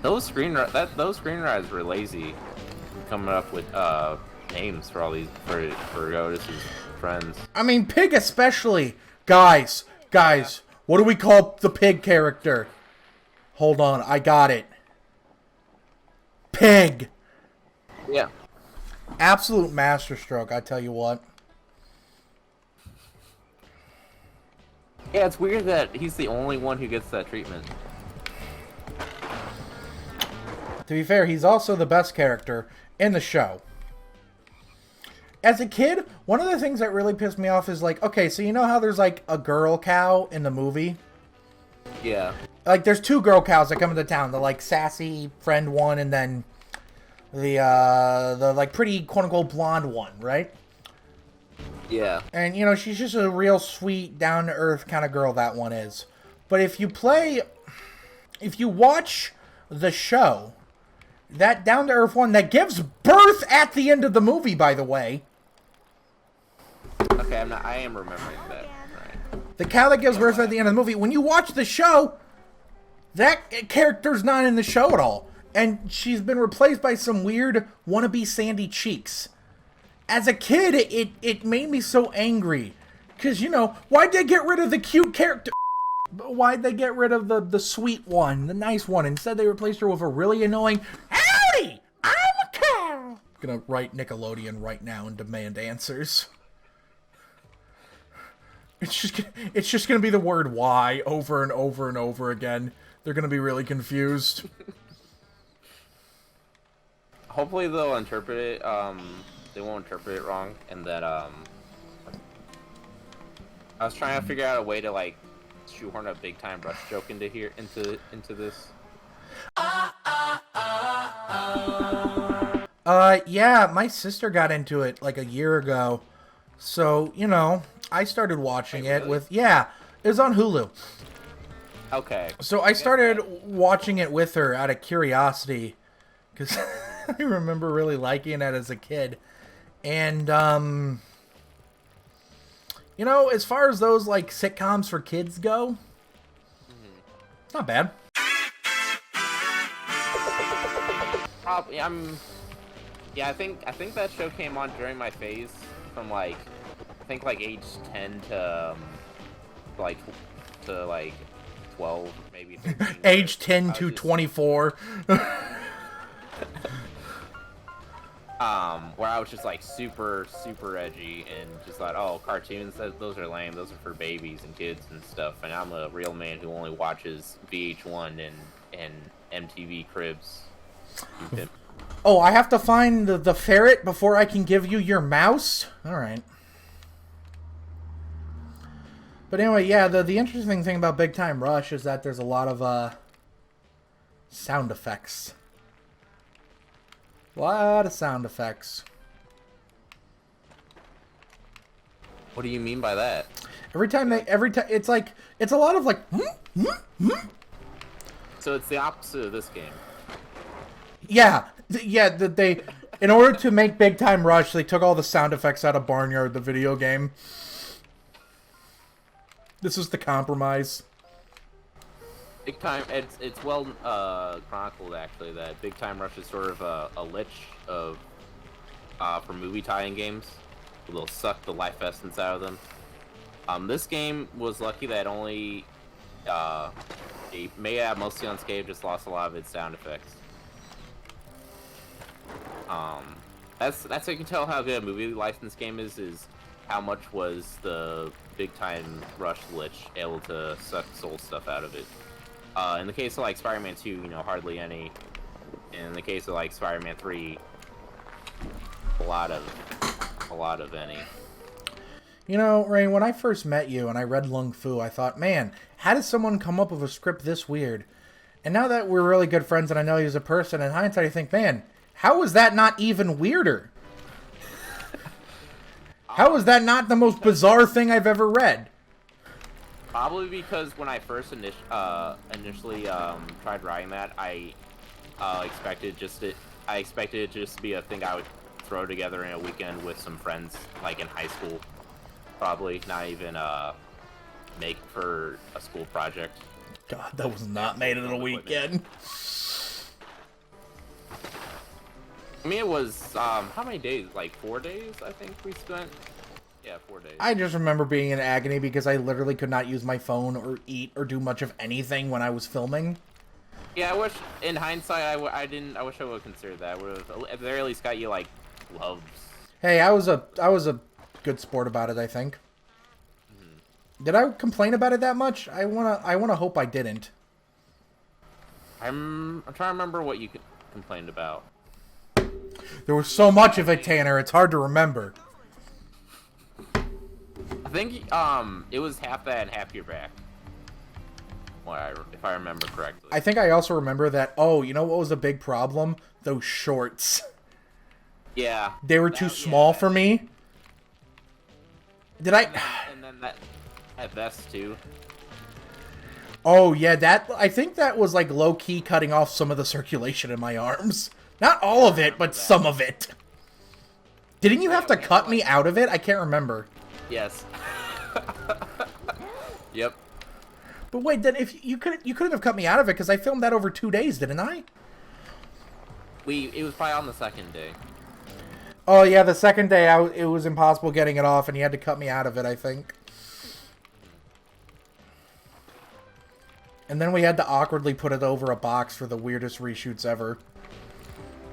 Those screenwriters were lazy coming up with names for all these for Otis's friends. I mean, Pig especially. Guys, what do we call the Pig character? Hold on, I got it. Pig. Yeah. Absolute masterstroke, I tell you what. Yeah, it's weird that he's the only one who gets that treatment. To be fair, he's also the best character in the show. As a kid, one of the things that really pissed me off is like, okay, so you know how there's like a girl cow in the movie? Yeah. Like there's two girl cows that come into town. The like sassy friend one and then the like pretty quote unquote blonde one, right? Yeah. And you know, she's just a real sweet, down to earth kind of girl, that one is. But if you watch the show, that down to earth one that gives birth at the end of the movie, by the way. Okay, I am remembering that. Right. The cow that gives birth at the end of the movie. When you watch the show, that character's not in the show at all. And she's been replaced by some weird wannabe Sandy Cheeks. As a kid, it made me so angry. Because, you know, why'd they get rid of the cute character? Why'd they get rid of the sweet one, the nice one? Instead, they replaced her with a really annoying, howdy, I'm a cow. I'm gonna write Nickelodeon right now and demand answers. It's just gonna be the word why over and over and over again. They're gonna be really confused. Hopefully they'll interpret it, they won't interpret it wrong, and that, I was trying to figure out a way to, like, shoehorn a Big Time Rush joke into this. Yeah, my sister got into it like a year ago. So, you know, I started watching it with, yeah, it was on Hulu. Okay. So I started watching it with her out of curiosity, because I remember really liking it as a kid. And, you know, as far as those, like, sitcoms for kids go, it's not bad. Probably, yeah, I think that show came on during my phase from, like, I think, like, age 10 to 12, maybe 13. Age 10 to 24. Where I was just like super edgy and just thought, oh, cartoons, those are lame, those are for babies and kids and stuff, and I'm a real man who only watches VH1 and MTV Cribs. Oh, I have to find the ferret before I can give you your mouse? Alright. But anyway, yeah, the interesting thing about Big Time Rush is that there's a lot of sound effects. A lot of sound effects. What do you mean by that? Every time it's like, it's a lot of like, So it's the opposite of this game. Yeah, they, in order to make Big Time Rush, they took all the sound effects out of Barnyard, the video game. This is the compromise. Big Time, it's well chronicled actually that Big Time Rush is sort of a lich of for movie tie-in games. They'll suck the life essence out of them. This game was lucky that only it may have mostly unscathed, just lost a lot of its sound effects. That's how you can tell how good a movie license game is how much was the Big Time Rush lich able to suck soul stuff out of it. In the case of like Spider-Man 2, you know, hardly any. In the case of like Spider-Man 3, a lot of any. You know, Rein, when I first met you and I read Lung Fu, I thought, man, how did someone come up with a script this weird? And now that we're really good friends and I know you as a person, in hindsight, I think, man, how is that not even weirder? How is that not the most bizarre thing I've ever read? Probably because when I first initially tried writing that, I expected it just to be a thing I would throw together in a weekend with some friends, like in high school. Probably not even make for a school project. God, that was not made in a weekend. I mean, it was, how many days? Like 4 days, I think we spent? Yeah, 4 days. I just remember being in agony because I literally could not use my phone or eat or do much of anything when I was filming. Yeah, I wish, in hindsight, I wish I would have considered that. I would have, at the very least, got you, like, gloves. Hey, I was a good sport about it, I think. Did I complain about it that much? I wanna hope I didn't. I'm trying to remember what you complained about. There was so much of it, Tanner, it's hard to remember. I think, it was half that and half your back. If I remember correctly. I think I also remember that, oh, you know what was a big problem? Those shorts. Yeah. They were too small for me. Did I... And then that vest, too. Oh, yeah, I think that was, like, low-key cutting off some of the circulation in my arms. Not all of it, but some of it. Didn't you have to cut me out of it? I can't remember. Yes. Yep. But wait, then if you couldn't have cut me out of it because I filmed that over 2 days, didn't I? It was probably on the second day. Oh yeah, the second day it was impossible getting it off, and you had to cut me out of it, I think. And then we had to awkwardly put it over a box for the weirdest reshoots ever.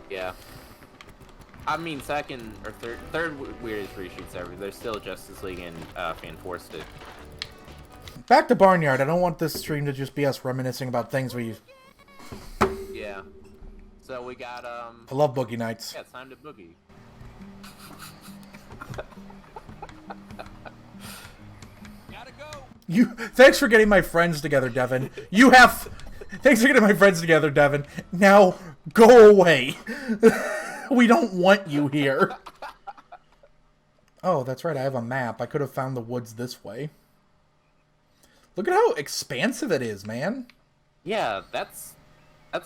Yeah. I mean, second or third weirdest reshoots ever. There's still Justice League and Fan Force did. Back to Barnyard. I don't want this stream to just be us reminiscing about things we... Yeah. So we got, I love Boogie Nights. Yeah, it's time to boogie. Gotta go. Thanks for getting my friends together, Devin. Thanks for getting my friends together, Devin. Now, go away. We don't want you here. Oh, that's right. I have a map. I could have found the woods this way. Look at how expansive it is, man. Yeah, that's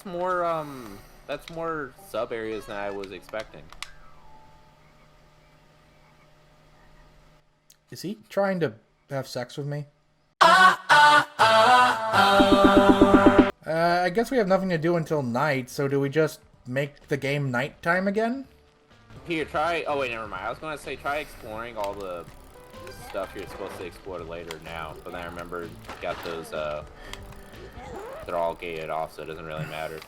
more sub areas than I was expecting. Is he trying to have sex with me? I guess we have nothing to do until night, so do we just make the game nighttime again? Here, try... Oh, wait, never mind. I was going to say, try exploring all the stuff you're supposed to explore later now. But then I remember got those, they're all gated off, so it doesn't really matter.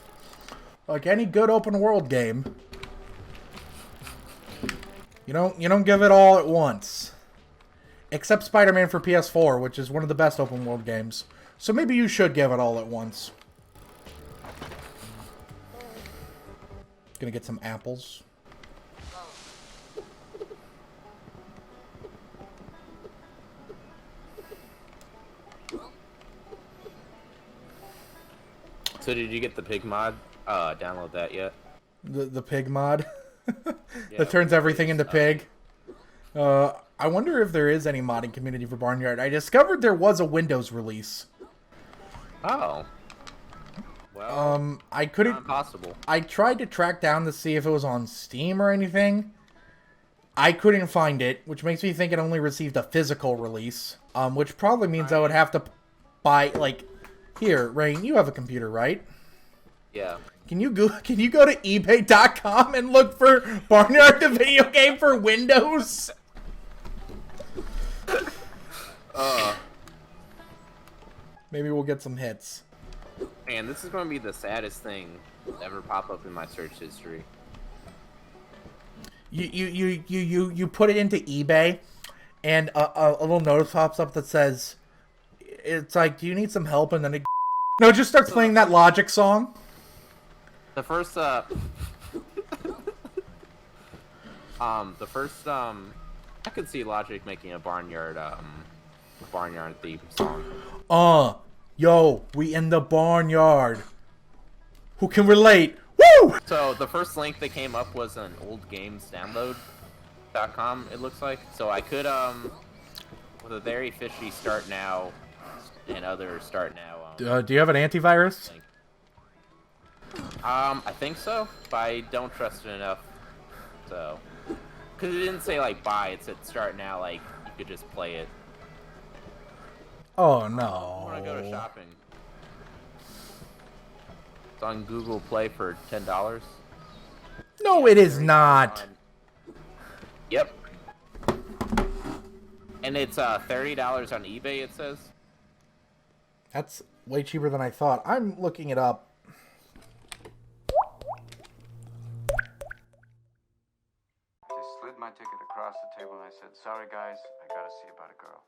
Like any good open world game, you don't give it all at once. Except Spider-Man for PS4, which is one of the best open world games. So maybe you should give it all at once. Gonna get some apples. So did you get the pig mod? Download that yet? The pig mod? Yeah, that turns everything into pig? I wonder if there is any modding community for Barnyard. I discovered there was a Windows release. Oh. Well, I couldn't... not possible. I tried to track down to see if it was on Steam or anything. I couldn't find it, which makes me think it only received a physical release. Which probably means I would have to buy, like... Here, Rein, you have a computer, right? Yeah. Can you go to eBay.com and look for Barnyard the video game for Windows? Maybe we'll get some hits. Man, this is going to be the saddest thing to ever pop up in my search history. You put it into eBay, and a little notice pops up that says, it's like, do you need some help? And then it just starts playing that Logic song. The first, I could see Logic making a Barnyard theme song. Yo, we in the Barnyard. Who can relate? Woo! So the first link that came up was an old games download.com, it looks like. So I could, with a very fishy start now and other start now. Do you have an antivirus? I think so, but I don't trust it enough. So Because it didn't say like buy, it said start now. Like you could just play it. Oh I want to go to no. shopping. It's on Google Play for $10. No, it is not. Yep. And it's $30 on eBay, it says. That's way cheaper than I thought. I'm looking it up. They slid my ticket across the table and I said, sorry guys, I gotta see about a girl.